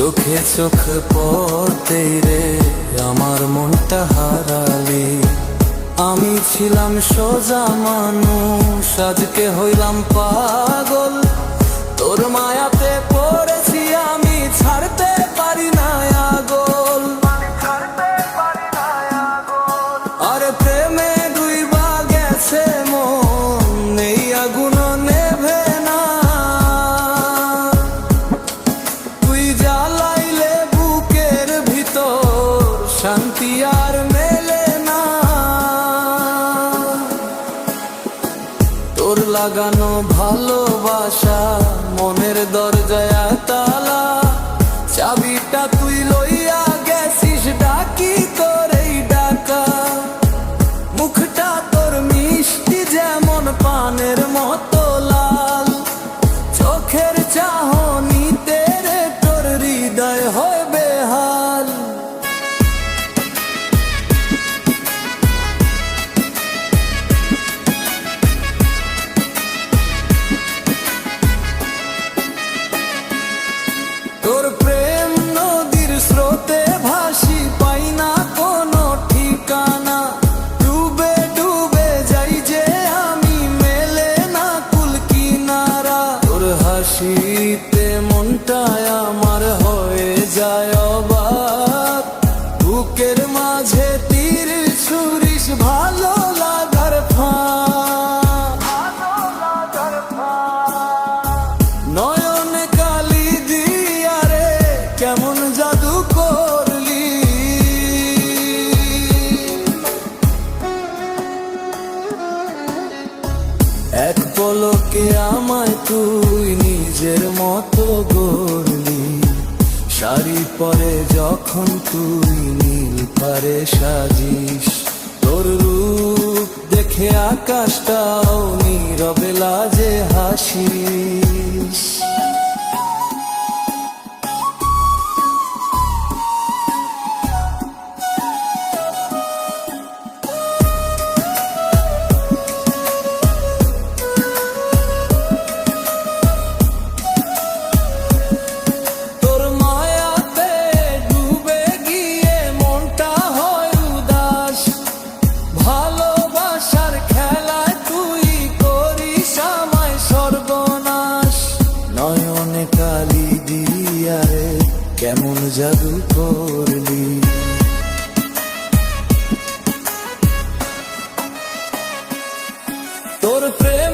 চোখে চোখ পড়তেই রে আমার মনটা হারালি। আমি ছিলাম সোজা মানুষ, আজকে হইলাম পাগল। তোর মায়াতে পড়েছি আমি, ছাড়তে পারি না আগল। আরে প্রেমে ডুইবা গেছে মন, এই আগুন নেভে না। তুই জ্বালাইলে বুকের ভিতর শান্তি আর মেলে না। তোর লাগানো ভালোবাসা মনের দরজায় তালা, চাবিটা তুই লইয়া গেছিস ডাকি তোর এই ডাকা। মুখটা তোর মিষ্টি যেমন পানের মতো লাল, চোখের চাহনিতে রে তোর হৃদয় হয় বেহাল। তোর প্রেম নদীর স্রোতে ভাসি, পাই না কোনো ঠিকানা। ডুবে ডুবে যাই যে আমি, মেলে না কুল কিনারা। তোর হাসিতে মনটায় আমার হয়ে যায় অবাক, বুকের মাঝে তীর ছুরিস ভালো লাগার ফাঁক। নয়নে কালি দিয়া রে কেমন জাদু করলি। এক পলকে আমায় তুই নিজের মতো গড়লি। শাড়ি পরে যখন তুই নীল পারে সাজিস, তোর রূপ দেখে আকাশটাও নীরবে লাজে হাসিস। তোর মায়াতে ডুবে গিয়ে মনটা হয় উদাস, ভালোবাসার খেলায় তুই করিস আমায় সর্বনাশ। নয়নে কালি দিয়া রে কেমন জাদু করলি। তোর প্রেম